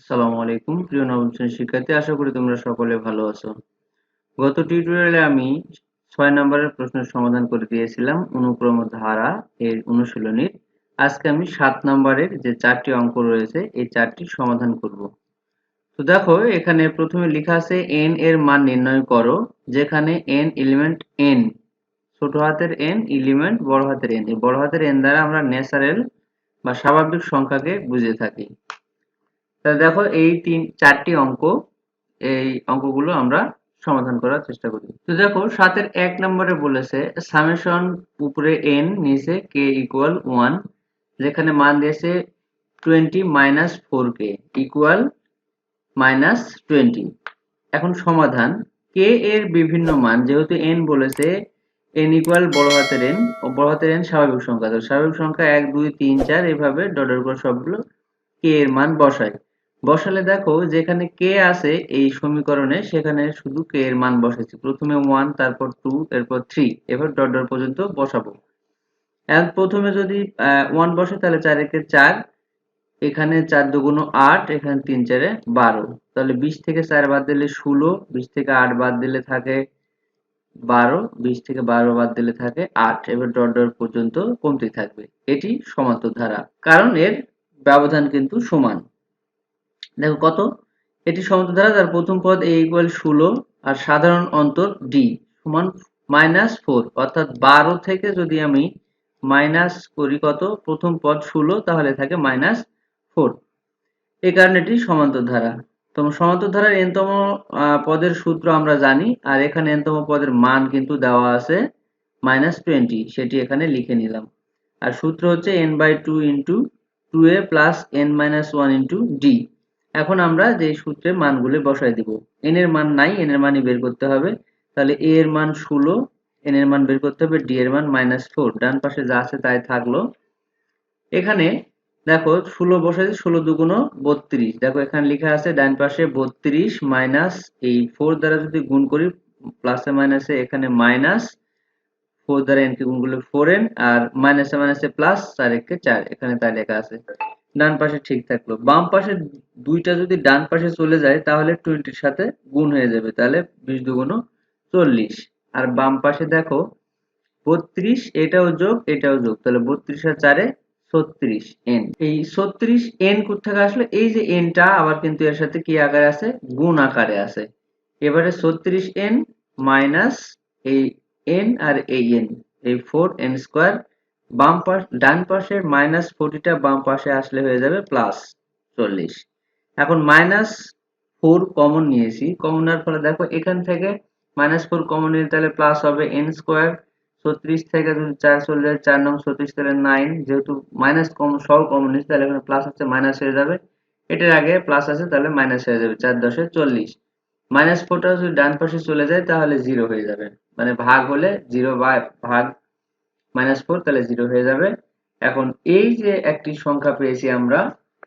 আসসালামু আলাইকুম প্রিয় নবম শ্রেণীর শিক্ষার্থী, আশা করি তোমরা সকলে ভালো আছো। গত টিউটোরিয়ালে আমি 6 নম্বরের প্রশ্নের সমাধান করে দিয়েছিলাম অনুক্রম ধারা এর অনুশীলনীর। আজকে আমি 7 নম্বরের যে 4টি অঙ্ক রয়েছে এই 4টির সমাধান করব। তো দেখো, এখানে প্রথমে লেখা আছে n এর মান নির্ণয় করো, যেখানে n এলিমেন্ট n, ছোট হাতের n এলিমেন্ট বড় হাতের n। এই বড় হাতের n দ্বারা আমরা ন্যাচারাল বা স্বাভাবিক সংখ্যাকে বুঝে থাকি। তাহলে দেখো, এই 4টি অঙ্ক, এই অঙ্কগুলো আমরা সমাধান করার চেষ্টা করি। তো দেখো, 7-এর 1 নম্বরে বলেছে সামেশন উপরে n নিচে k ইকুয়াল 1, যেখানে মান দিয়েছে 20 মাইনাস 4k ইকুয়াল মাইনাস 20। এখন সমাধান, k এর বিভিন্ন মান, যেহেতু n বলেছে n ইকুয়াল বড় হাতের n ও বড় হাতের n স্বাভাবিক সংখ্যা, তো স্বাভাবিক সংখ্যা 1 2 3 4 এভাবে ডটের উপর সবগুলো k এর মান বসালে দেখো, যেখানে k আছে এই সমীকরণে, সেখানে শুধু k এর মান বসাচ্ছি। প্রথমে 1, তারপর 2, এরপর 3, এবার ডট ডট পর্যন্ত বসাবো। এখন প্রথমে যদি 1 বসে তাহলে 4 একে 4, এখানে 4 দুগুণ 8, এখানে 3 4 12, তাহলে 20 থেকে 4 বাদ দিলে 16, 20 থেকে 8 বাদ দিলে থাকে 12, 20 থেকে 12 বাদ দিলে থাকে 8, এবার ডট ডট পর্যন্ত কমতে থাকবে। এটি সমান্তর ধারা, কারণ এর ব্যবধান কিন্তু সমান। দেখো কত, এটি সমান্তর ধারা, তার প্রথম পদ a ইকুয়াল 16 আর সাধারণ অন্তর d সমান -4, অর্থাৎ 12 থেকে যদি আমি মাইনাস করি কত, প্রথম পদ 16, তাহলে থাকে -4। এই কারণে এটি সমান্তর ধারা। সমান্তর ধারার n তম পদের সূত্র আমরা জানি, আর এখানে n তম পদের মান কিন্তু দেওয়া আছে -20, সেটি এখানে লিখে নিলাম। আর সূত্র হচ্ছে n/2 into 2a plus n-1 into d। এখন আমরা যে সূত্রে মানগুলো বসাই দিব, n এর মান নাই, n এর মানই বের করতে হবে। তাহলে a এর মান 16, n এর মান বের করতে হবে, d এর মান -4, ডান পাশে যা আছে তাই থাকলো। এখানে দেখো 16 বসাইছি, 16 দুগুণ 32, দেখো এখানে লেখা আছে ডান পাশে 32 মাইনাস এই 4 দ্বারা যদি গুণ করি প্লাসে মাইনাসে, এখানে মাইনাস 4 দ্বারা n কে গুণ করলে 4n, আর মাইনাসে মাইনাসে প্লাস, 4 একে 4, এখানে তাই লেখা আছে। ডান পাশে ঠিক থাকলো। বাম পাশে দুইটা যদি ডান পাশে চলে যায় তাহলে 20 এর সাথে গুণ হয়ে যাবে, তাহলে 20 দুগুণ 40। আর বাম পাশে দেখো 32, এটাও যোগ এটাও যোগ, তাহলে 32 আর 4 এ 36 n। এই 36 n কোথা থেকে আসলে, এই যে n টা আবার কিন্তু এর সাথে কি আকারে আছে, গুণ আকারে আছে। এবারে 36 n মাইনাস এই n আর এই n, এই 4n স্কয়ার, বাম পাশ ডান পাশের -40 টা বাম পাশে আসলে হয়ে যাবে +40। এখন -4 কমন নিয়েছি, কমন নেওয়ার ফলে দেখো এখান থেকে -4 কমন নিলে তাহলে প্লাস হবে n স্কয়ার। 36 থেকে যদি 4 চলে যায়, 4 নং 36, তাহলে 9, যেহেতু মাইনাস কমন সহ কমন নিয়েছি তাহলে এখানে প্লাস আছে মাইনাস হয়ে যাবে, এটার আগে প্লাস আছে তাহলে মাইনাস হয়ে যাবে, 4 10 40। -4 টা যদি ডান পাশে চলে যায় তাহলে 0 হয়ে যাবে, মানে ভাগ হলে 0 বাই ভাগ -4, তাহলে 0 হয়ে যাবে। এখন এই যে একটি সংখ্যা পেয়েছি আমরা,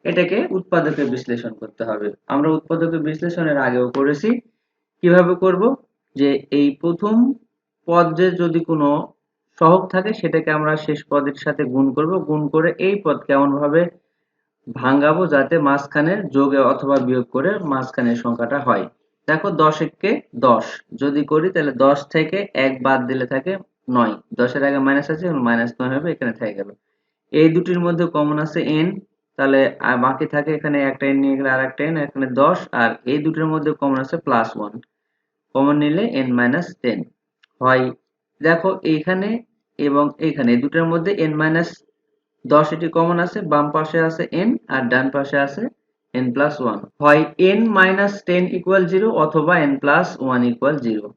এটাকে উৎপাদকে বিশ্লেষণ করতে হবে। আমরা উৎপাদকে বিশ্লেষণের আগেও করেছি। কিভাবে করব, যে এই প্রথম পদে যদি কোনো সহগ থাকে সেটাকে আমরা শেষ পদের সাথে গুণ করব, গুণ করে এই পদকে এমন ভাবে ভাঙাবো যাতে মাঝখানে যোগ অথবা বিয়োগ করে মাঝখানের সংখ্যাটা হয়। দেখো 10 একে 10 যদি করি তাহলে 10 থেকে 1 বাদ দিলে থাকে 9, 10 এর আগে মাইনাস আছে, -9 হবে, এখানে থেকে গেল। এই দুটির মধ্যে কমন আছে n, তাহলে বাকি থাকে এখানে একটা n নিয়ে গেলে আরেকটা n, এখানে 10, আর এই দুটির মধ্যে কমন আছে +1, কমন নিলে n-10 হয়। দেখো এইখানে এবং এইখানে এই দুটোর মধ্যে n-10 এটি কমন আছে, বাম পাশে আছে n আর ডান পাশে আছে n+1, হয় n-10 ইকুয়াল 0 অথবা n+1 ইকুয়াল 0।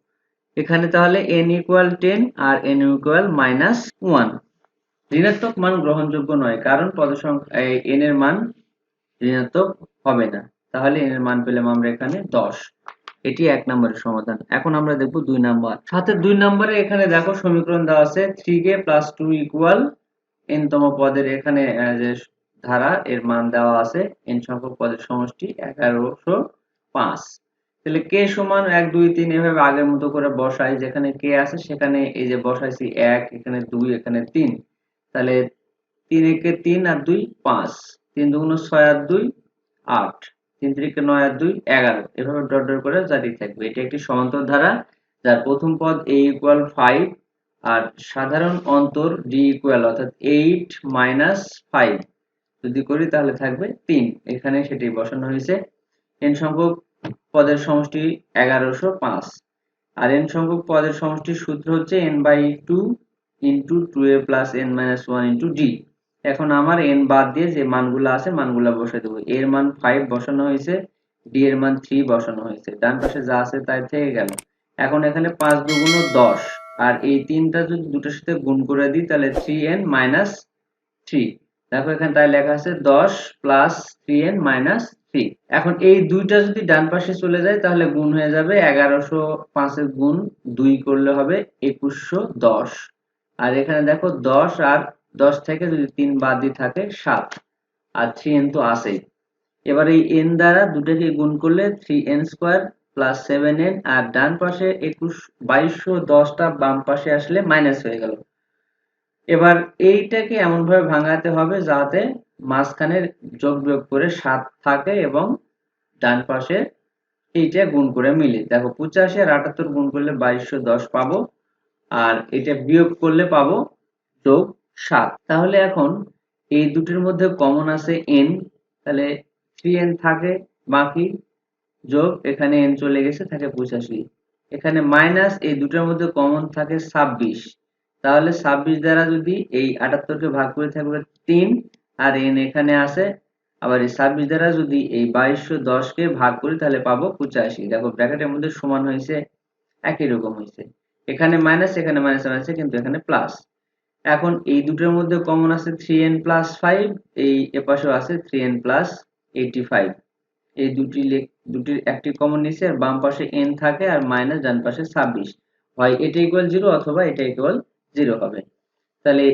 এখানে তাহলে n ইকুয়াল 10 আর n ইকুয়াল -1। ঋণাত্মক মান গ্রহণযোগ্য নয়, কারণ পদ সংখ্যা n এর মান ঋণাত্মক হবে না। তাহলে n এর মান পেলাম আমরা এখানে 10। এটি 1 নম্বরের সমাধান। এখন আমরা দেখব 2 নাম্বার। সাথে 2 নম্বরে এখানে দেখো সমীকরণ দেওয়া আছে 3k + 2 ইকুয়াল n তম পদের, এখানে যে ধারা এর মান দেওয়া আছে n সংখ্যক পদের সমষ্টি 1105। তাহলে k সমান 1 2 3 এভাবে আগের মতো করে বসাই, যেখানে k আছে সেখানে এই যে বসাইছি 1, এখানে 2, এখানে 3, তাহলে 3 একে 3 আর 2 5, 3 দুগুণ 6 আর 2 8, 3 3 9 আর 2 11 এভাবে ডট ডট করে জারি থাকবে। এটি একটি সমান্তর ধারা যার প্রথম পদ a ইকুয়াল 5 আর সাধারণ অন্তর d ইকুয়াল অর্থাৎ 8 মাইনাস 5 যদি করি তাহলে থাকবে 3। এখানে সেটি বসানো হয়েছে। n সংখ্যক পদের সমষ্টি 1105 আর n সংখ্যক পদের সমষ্টির সূত্র হচ্ছে n/2 into 2a plus n minus 1 into d। এখন আমার n বাদ দিয়ে যে মানগুলো আছে মানগুলো বসাই দেবো। এর মান 5 বসানো হয়েছে, d এর মান 3 বসানো হয়েছে, ডান পাশে যা আছে তাই থেকে গেল। এখন এখানে 5 দুগুণ 10 আর এই তিনটা যদি দুটোর সাথে গুণ করে দিই তাহলে 3n মাইনাস 3। দেখো এখানে তাই লেখা আছে 10 প্লাস 3n মাইনাস 3। এখন এই দুইটা যদি ডান পাশে চলে যায় তাহলে গুণ হয়ে যাবে 1105 এর গুণ 2 করলে হবে 2110। আর এখানে দেখো 10 আর 10 থেকে যদি 3 বাদ দিয়ে থাকে 7 আর 3n তো আছেই। এবার এই n দ্বারা দুটোকে গুণ করলে 3n স্কয়ার প্লাস 7n আর ডান পাশে 2210টা বাম পাশে আসলে মাইনাস হয়ে গেল। এবার এইটাকে এমন ভাবে ভাঙাতে হবে যাতে মাঝখানে যোগ বিয়োগ করে 7 থাকে এবং ডান পাশে এইটা গুণ করে মিলে। দেখো 85 আর 78 গুণ করলে 2210 পাবো আর এটা বিয়োগ করলে পাবো যোগ 7। তাহলে এখন এই দুটির মধ্যে কমন আছে n, তাহলে 3n থাকে বাকি, যোগ এখানে n চলে গেছে থাকে 85, এখানে মাইনাস এই দুটোর মধ্যে কমন থাকে 26। তাহলে 26 দ্বারা যদি এই 78 কে ভাগ করে থাকবে 3 আর n এখানে আছে, আবার এই 26 দ্বারা যদি এই 2210 কে ভাগ করি তাহলে পাবো 85। দেখো ব্র্যাকেটের মধ্যে সমান হয়েছে, একই রকম হয়েছে, এখানে মাইনাস এখানে মাইনাস আছে কিন্তু এখানে প্লাস। এখন এই দুটোর মধ্যে কমন আছে 3n প্লাস 5, এই এপাশেও আছে 3n প্লাস 85। এই দুটির একটি কমন নিচ্ছে আর বাম পাশে n থাকে আর মাইনাস ডান পাশে 26, হয় এটা ইকুয়াল 0 অথবা এটা ইকুয়াল 0 হবে। তাহলে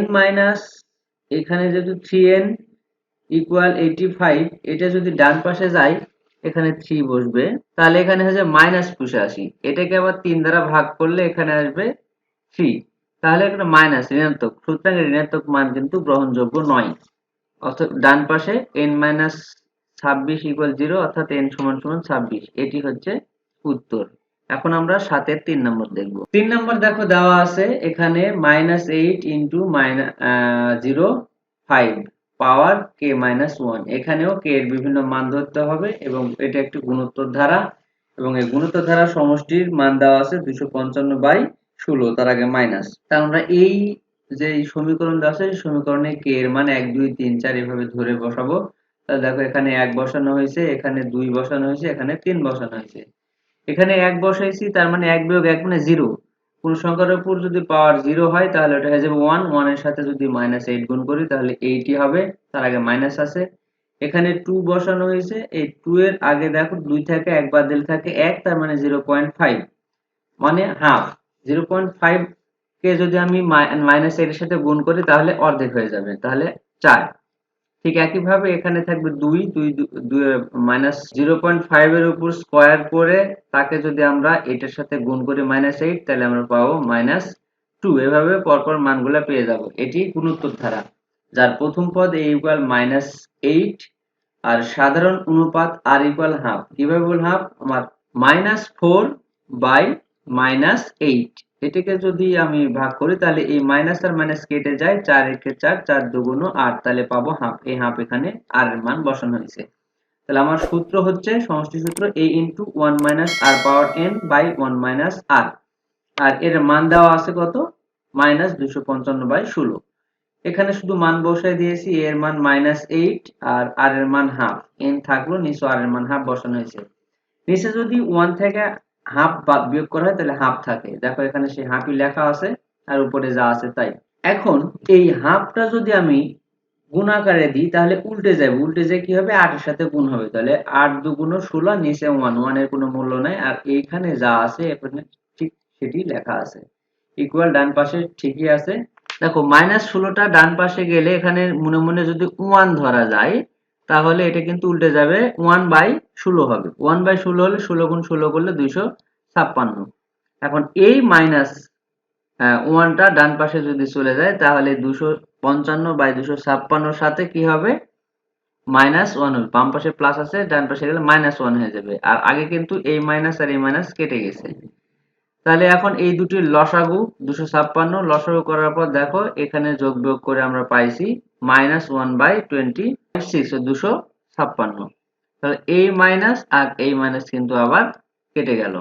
n মাইনাস এখানে যেহেতু 3n ইকুয়াল 85, এটা যদি ডান পাশে যায় এখানে 3 বসবে, তাহলে এখানে হচ্ছে মাইনাস 85, এটাকে আবার 3 দ্বারা ভাগ করলে এখানে আসবে 3, তাহলে এখানে মাইনাস ঋণাত্মক, সুতরাং ঋণাত্মক মান কিন্তু গ্রহণযোগ্য নয়। অর্থাৎ ডান পাশে n মাইনাস 26 ইকুয়াল 0 অর্থাৎ n সমান সমান 26, এটি হচ্ছে উত্তর। এখন আমরা 7 এর 3 নম্বর দেখব। 3 নম্বর দেখো দেওয়া আছে এখানে -8 ইনটু 0.5 পাওয়ার k মাইনাস 1। এখানেও k এর বিভিন্ন মান ধরতে হবে এবং এটা একটি গুণোত্তর ধারা এবং এই গুণোত্তর ধারা সমষ্টির মান দেওয়া আছে 255/16, তার আগে মাইনাস। তা আমরা এই যে সমীকরণ দেওয়া আছে এই সমীকরণে k এর মান 1 2 3 4 এভাবে ধরে বসাবো। তাহলে দেখো এখানে 1 বসানো হয়েছে, এখানে 2 বসানো হয়েছে, এখানে 3 বসানো হয়েছে। এখানে 1 বসাইছি তার মানে 1 বিয়োগ 1 মানে 0। কোন সংখ্যার উপর যদি পাওয়ার 0 হয় তাহলে ওটা হয়ে যাবে 1, 1 এর সাথে যদি -8 গুণ করি তাহলে 8ই হবে, তার আগে মাইনাস আছে। এখানে 2 বসানো হয়েছে, এই 2 এর আগে দেখো 2 থেকে 1 বাদ দিলে থাকে 1, তার মানে 0.5 মানে হাফ। 0.5 কে যদি আমি -8 এর সাথে গুণ করি তাহলে অর্ধেক হয়ে যাবে, তাহলে 4। ঠিক একইভাবে এখানে থাকবে 2 মাইনাস 0.5 এর উপর স্কয়ার করে তাকে যদি আমরা এটার সাথে গুণ করি -8 তাহলে আমরা পাবো -2। এভাবে পরপর মানগুলো পেয়ে যাব। এটি গুণোত্তর ধারা যার প্রথম পদ a ইকুয়াল -8 আর সাধারণ অনুপাত r ইকুয়াল হাফ। কিভাবে বল হাফ? আমার -4 বাই -8, এটাকে যদি আমি ভাগ করি তাহলে এই মাইনাস আর মাইনাস কেটে যায়, 4 একে 4, 4 দুগুণ 8, তাহলে পাবো হাফ। এই হাফ এখানে r এর মান বসানো হয়েছে। তাহলে আমার সূত্র হচ্ছে সমষ্টি সূত্র a into 1 minus r power n by 1 minus r, আর এর মান দেওয়া আছে কত? -255/16। এখানে শুধু মান বসাই দিয়েছি, a এর মান -8 আর r এর মান হাফ, n থাকলো নিচে r এর মান হাফ বসানো হয়েছে। নিচে যদি 1 থেকে হাফ বিয়োগ করা হয় তাহলে হাফ থাকে, দেখো এখানে সেই হাফই লেখা আছে আর উপরে যা আছে তাই। এখন এই হাফটা যদি আমি গুণ আকারে দিই তাহলে উল্টে যাবে, উল্টে যে কি হবে 8 এর সাথে গুণ হবে, তাহলে 8 দুগুণ 16, নিচে 1 এর কোনো মূল্য নাই আর এইখানে যা আছে এখানে ঠিক সেটি লেখা আছে। ইকুয়াল ডান পাশে ঠিকই আছে। দেখো -16টা ডান পাশে গেলে এখানে মনে মনে যদি 1 ধরা যায় তাহলে এটা কিন্তু উল্টে যাবে, 1/16 হবে। 1/16 হলে 16 গুণ 16 করলে 256। এখন এই মাইনাস 1টা ডান পাশে যদি চলে যায় তাহলে 255/256 সাথে কি হবে -1 হবে, বাম পাশে প্লাস আছে, ডান পাশে গেলে -1 হয়ে যাবে। আর আগে কিন্তু এই মাইনাস আর এই মাইনাস কেটে গেছে। তাহলে এখন এই দুটির লসাগু 256, লসাগু করার পর দেখো এখানে যোগ বিয়োগ করে আমরা পাইছি -1/26, 256। তাহলে এই মাইনাস আর এই মাইনাস কিন্তু আবার কেটে গেল।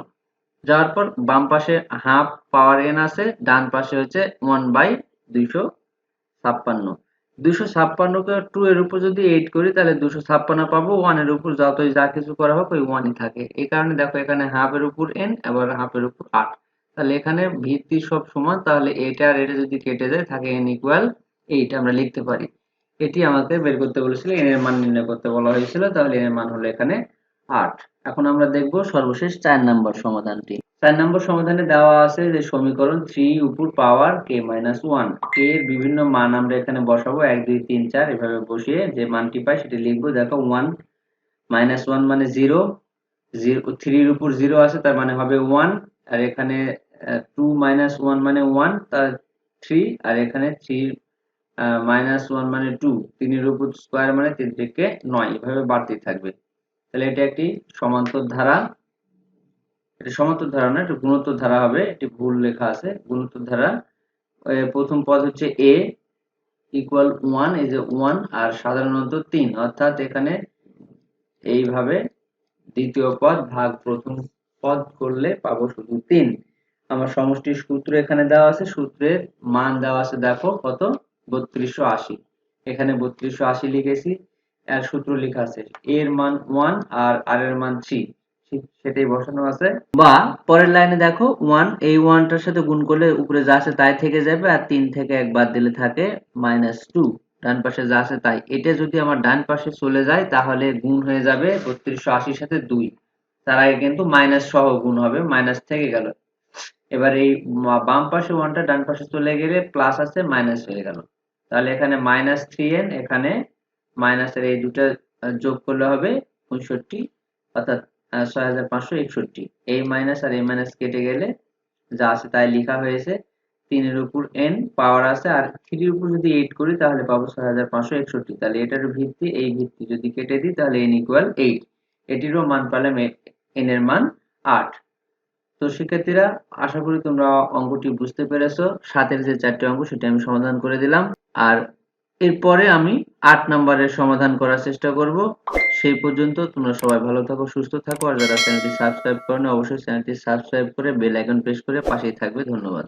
যাওয়ার পর বাম পাশে হাফ পাওয়ার n আছে, ডান পাশে হচ্ছে 1/256। 256 কে 2 এর উপর যদি 8 করি তাহলে 256 পাবো। 1 এর উপর যতই যা কিছু করা হোক ওই 1ই থাকে। এই কারণে দেখো এখানে হাফ এর উপর n, আবার হাফ এর উপর 8। তাহলে এখানে ভিত্তি সব সমান, তাহলে এটা আর এটা যদি কেটে যায় থাকে n ইকুয়াল 8 আমরা লিখতে পারি। এটি আমাকে বের করতে বলেছিল, n এর মান নির্ণয় করতে বলা হয়েছিল, তাহলে n এর মান হলো এখানে 8। এখন আমরা দেখব সর্বশেষ 4 নম্বর সমাধানটি। 4 নম্বর সমাধানে দেওয়া আছে যে সমীকরণ 3 উপর পাওয়ার k-1, k এর বিভিন্ন মান আমরা এখানে বসাবো, 1 2 3 4 এভাবে বসিয়ে যে মানটি পাই সেটি লিখবো। দেখো 1 -1 মানে 0, 3 এর উপর 0 আছে তার মানে হবে 1, আর এখানে 2 -1 মানে 1 তার 3, আর এখানে 3 -1 মানে 2, 3 এর উপর স্কয়ার মানে 3 থেকে 9, এভাবে বাড়তে থাকবে। তাহলে এটা একটি সমান্তর ধারা, এটা সমান্তর ধারা না, এটা গুণোত্তর ধারা হবে, এটি ভুল লেখা আছে। গুণোত্তর ধারা প্রথম পদ হচ্ছে a ইকুয়াল 1, এই যে 1 আর সাধারণত 3, অর্থাৎ এখানে এইভাবে দ্বিতীয় পদ ভাগ প্রথম পদ করলে পাবো শুধু 3। আমার সমষ্টির সূত্র এখানে দেওয়া আছে, সূত্রের মান দেওয়া আছে দেখো কত, 3280। এখানে 3280 লিখেছি, এর সূত্র লেখা আছে এর মান 1 আর আর এর মান 3, সেটাই বসানো আছে। বা পরের লাইনে দেখো 1, এই 1টার সাথে গুণ করলে উপরে যা আছে তাই থেকে যাবে, আর 3 থেকে 1 বাদ দিলে থাকে -2, ডান পাশে যা আছে তাই। এটা যদি আমার ডান পাশে চলে যায় তাহলে গুণ হয়ে যাবে 3280 সাথে 2, তার আগে কিন্তু মাইনাস সহ গুণ হবে, মাইনাস থেকে গেল। এবার এই বাম পাশে 1টা ডান পাশে চলে গেলে প্লাস আছে, মাইনাস হয়ে গেল। তাহলে এখানে -3n, এখানে মাইনাসের এই দুটো যোগ করলে হবে 65, অর্থাৎ 6561। এই মাইনাস আর এই মাইনাস কেটে গেলে যা আছে তাই লেখা হয়েছে। 3 এর উপর n পাওয়ার আছে, আর 3 এর উপর যদি 8 করি তাহলে পাবো 6561। তাহলে এটার ভিত্তি, এই ভিত্তি যদি কেটে দিই তাহলে n ইকুয়াল 8। এটিরও মান পেলাম, n এর মান 8। তো শিক্ষার্থীরা, আশা করি তোমরা অঙ্কটি বুঝতে পেরেছো। 7 এর যে 4টি অঙ্ক সেটা আমি সমাধান করে দিলাম, আর এরপরে আমি 8 নম্বরের সমাধান করার চেষ্টা করব। সেই পর্যন্ত তোমরা সবাই ভালো থাকো, সুস্থ থাকো, আর যারা চ্যানেলটি সাবস্ক্রাইব করোনি অবশ্যই চ্যানেলটি সাবস্ক্রাইব করে বেল আইকন প্রেস করে পাশেই থাকবে। ধন্যবাদ।